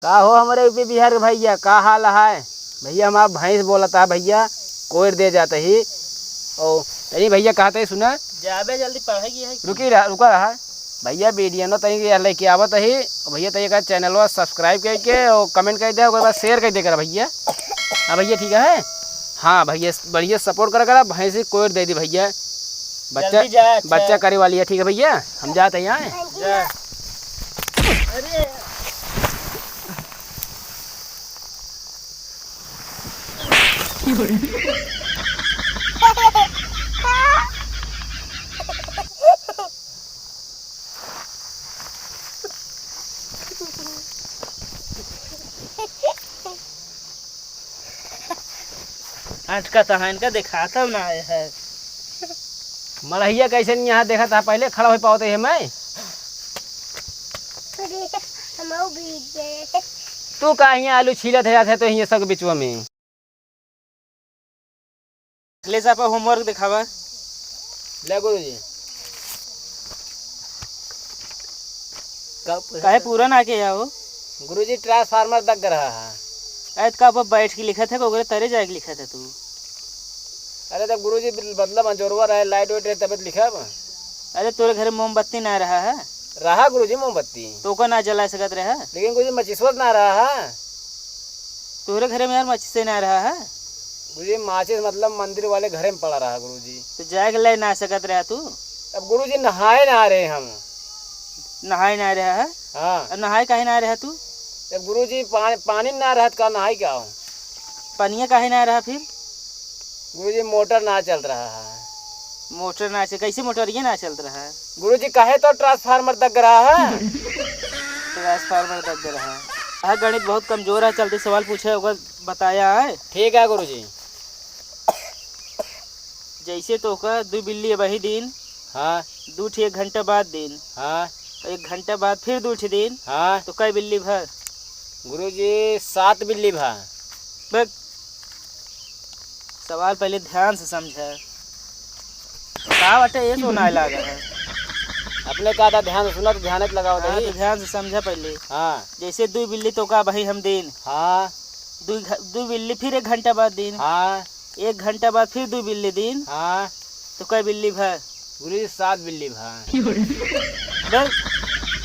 का हो हमारे यूपी बिहार के भैया, का हाल है भैया? हमारा भैंस बोलता है भैया, कोयर दे जाते ही। ओ तनी भैया कहते ही सुना, जाबे जल्दी पढ़ाई है। रुका रहा भैया, वीडियो न तनी लेके आवत ही भैया। तय का चैनल सब्सक्राइब करके और कमेंट कर दे, बाद शेयर कर दे कर भैया। हाँ भैया ठीक है। हाँ भैया बढ़िया सपोर्ट करा भैंस कोयर दे दी भैया। बच्चा अच्छा। बच्चा करे वाली है। ठीक है भैया, हम जाते हैं यहाँ। अरे आज का तहान का दिखाता ना है। मलहिया कैसे नहीं यहाँ देखा था, पहले खड़ा हो पाते है मैं। तू का यहाँ आलू छीलत है तो यहाँ सब बिचवा में। ले जा होमवर्क दिखावा। ले गुरु जी काहे पूरा ना के आओ। गुरु जी ट्रांसफार्मर दग रहा है। ऐत का बैठ के लिखा था कोगरे तरे जाके लिखा था तू। अरे तब गुरु जी बदला मंजोरवा रहे, लाइट वाइट रहे तब लिखा। अरे तोरे घर मोमबत्ती ना रहा है। रहा गुरु जी मोमबत्ती, तो को ना जला सकत रहा। लेकिन गुरु जी मचिसवत ना रहा है। तोरे घरे में यार मच्छी से ना रहा है। गुरु जी माचिस मतलब मंदिर वाले घरे में पड़ा रहा गुरु जी। तो जाके ले ना सकत रहा तू। अब गुरु जी नहाए ना रहे हम। नहाए ना रहा है। हाँ नहाए काहे ना रहा तू। जब गुरु जी पानी ना रहत का नहाई क्या हो। पनिया काहे ना रहा फिर। गुरु जी मोटर ना चल रहा है। मोटर ना चल, कैसे मोटर ये ना चल रहा है। गुरु जी कहे तो ट्रांसफार्मर दग रहा है। ट्रांसफार्मर दग रहा है। गणित बहुत कमजोर है, चलते सवाल पूछे होगा बताया है। ठीक है गुरु जी। जैसे तो का दो बिल्ली वही दिन। हाँ दूठ 1 घंटा बाद दिन। हाँ 1 घंटा बाद फिर दूठ दिन। हाँ तो कई बिल्ली भर। गुरु जी 7 बिल्ली भा। बस सवाल पहले ध्यान से समझा। का बटे ये सुनाए लगा है। अपने कहा था ध्यान सुना तो ध्यान लगाओ। हाँ, तो ध्यान से समझा पहले। हाँ जैसे 2 बिल्ली तो का भाई हम दिन। हाँ 2 बिल्ली फिर 1 घंटा बाद दिन। हाँ 1 घंटा बाद फिर 2 बिल्ली दिन। हाँ तो कई बिल्ली भर। गुरु जी 7 बिल्ली भा। बस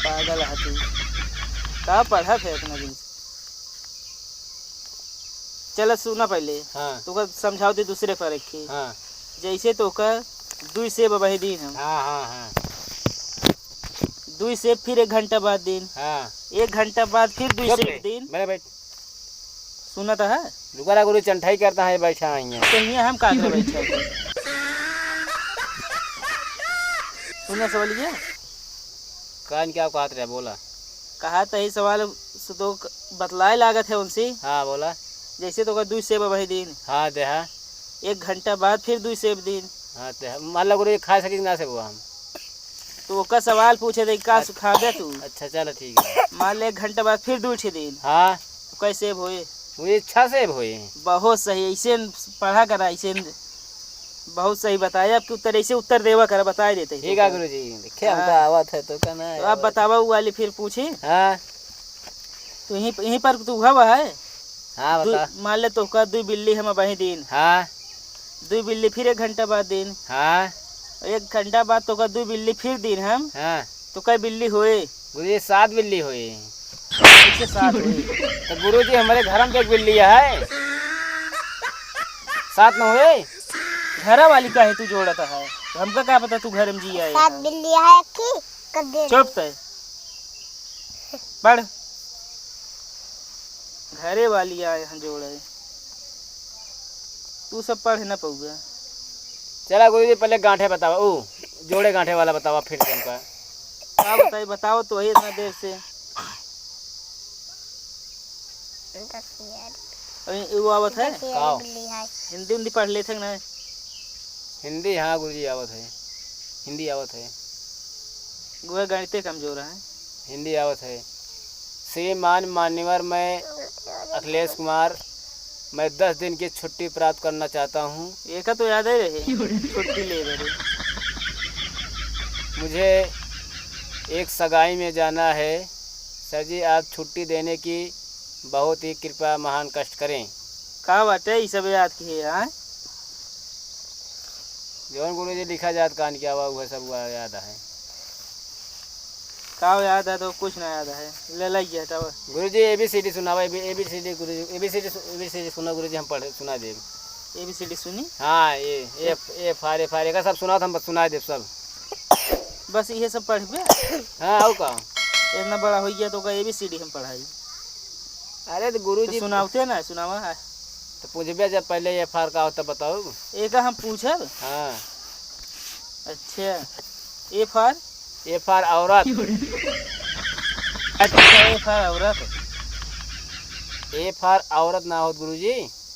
पागल है तू। का पढ़ा थे इतना दिन से। चलो सुना पहले। हाँ तो का समझाओ दी दूसरे पर रखी। हाँ जैसे तो का 2 सेब वही दिन हम। हाँ हाँ हाँ 2 सेब फिर 1 घंटा बाद दिन। हाँ 1 घंटा बाद फिर 2 सेब दिन। मेरे बैठ सुना था है। रुका गुरु चंठाई करता है बैठा आई है। कहीं हम कागरे बैठे थे। सुना सवाल ये कान क्या कहते रहे बोला। कहा था ही सवाल से तो बतलाए लागत है उनसे। हाँ बोला। जैसे तो का 2 सेब वही दिन। हाँ देहा 1 घंटा बाद फिर 2 सेब दिन। हाँ देहा मान लो गुरु जी खा सके ना से हुआ हम। तो का सवाल पूछे थे का सुखा दे तू। अच्छा चलो ठीक है। मान ले 1 घंटा बाद फिर 2 दिन। हाँ तो कैसे होए। मुझे इच्छा से हुए। बहुत सही, ऐसे पढ़ा करा, ऐसे बहुत सही बताया। आपके उत्तर ऐसे उत्तर देवा करा बता देते। ठीक है गुरु जी देखे हमका आवत है तो कहना है। तो आप बतावा वो वाली फिर पूछे। हाँ तो यहीं पर तू हुआ है। हाँ बता। मान ले तो का 2 बिल्ली हम वही दिन। हाँ 2 बिल्ली फिर 1 घंटा बाद दिन। हाँ 1 घंटा बाद तो का 2 बिल्ली फिर दिन हम। हाँ तो कई बिल्ली हुए। गुरु जी 7 बिल्ली हुई। कैसे 7 हुई। तो गुरु जी हमारे घर में तो 1 बिल्ली है, 7 न हुए। घरा वाली का है तू जोड़ता है। हमका क्या पता तू घर में जी आए। 7 बिल्ली है कि चुप तय पढ़। घरे वाली आए हम जोड़े। तू सब पढ़ ना पऊगा। चला गुरु जी पहले गांठे बतावा, ओ जोड़े गांठे वाला बतावा फिर तुमका। क्या बताइए बताओ तो वही इतना देर से। वो आवत है। हिंदी हिंदी पढ़ लेते ना। हिंदी हाँ गुरु जी आवत है, हिंदी आवत है। गुआ गणित कमजोर है। हिंदी आवत है। श्रीमान मान्यवर मैं अखिलेश कुमार, मैं 10 दिन की छुट्टी प्राप्त करना चाहता हूँ। एक तो याद ही रहे छुट्टी ले रहे। मुझे एक सगाई में जाना है। सर जी आप छुट्टी देने की बहुत ही कृपा महान कष्ट करें। का बाटे ये सब याद किए हाँ? जौन गुरु जी लिखा जात कान क्या हुआ वह सब हुआ याद है। का याद है तो कुछ ना याद है, ले लाइए हटावा। गुरु जी ABCD सुनावा, ABCD गुरु जी ABCD सुना गुरु जी, हम पढ़े सुना देव। ABCD सुनी? हाँ ये F R का सब सुना था, हम सुना देव सब। बस ये सब पढ़बे? हाँ और का इतना बड़ा हो गया तो का ABCD हम पढ़ाई। अरे तो गुरु तो जी सुनावते ना सुनावा। तो पूछबे जब पहले F R का होता बताओ। एक हम पूछब। हाँ अच्छा F R औरत। अच्छा F R औरत। F R औरत ना हो गुरु जी।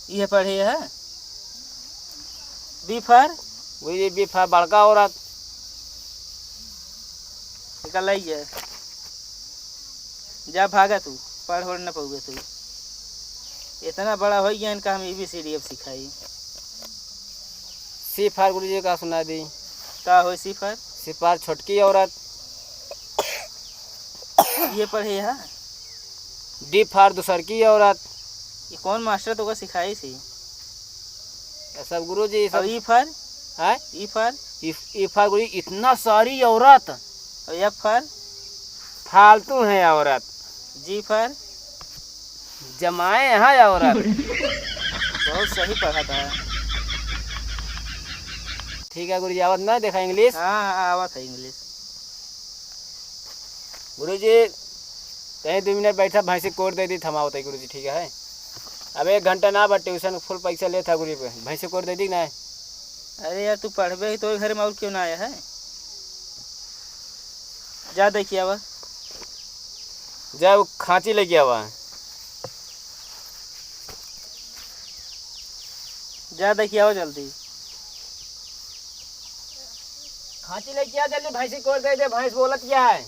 ये पढ़े है। B for Guru ji B for बड़का औरत। निकल आइए, जा भागा तू, पढ़ हो न पाओगे तू। इतना बड़ा हो गया इनका हम ABCD अब सिखाई। C for गुरु जी का सुना दी। का हो C for? C for छोटकी औरत। ये पढ़े है। D for दूसर की औरत। ये कौन मास्टर तो का सिखाई सी? सब गुरु जी और सब। E for? है E for? E for गुरु जी इतना सारी औरत। और F for? फालतू है औरत। G for? जमाए है औरत। बहुत सही पढ़ा था। ठीक है गुरु जी, आवत ना देखा इंग्लिश। हाँ आवा था इंग्लिश। गुरु जी कहीं 2 मिनट बैठा, भैंसी कोट दे दी, थमा होता है गुरु जी। ठीक है अब 1 घंटा ना बट ट्यूशन फुल पैसा ले था गुरु जी पे, भैंसी कोट दे दी ना। अरे यार तू पढ़बे ही तो घर में और क्यों ना आया है? जा देखिए आवा। जब खांची लेके आवा। जा देखिए आओ जल्दी। खांची लेके आ जल्दी, भैंसी कोट दे दे, भैंस बोलत क्या है।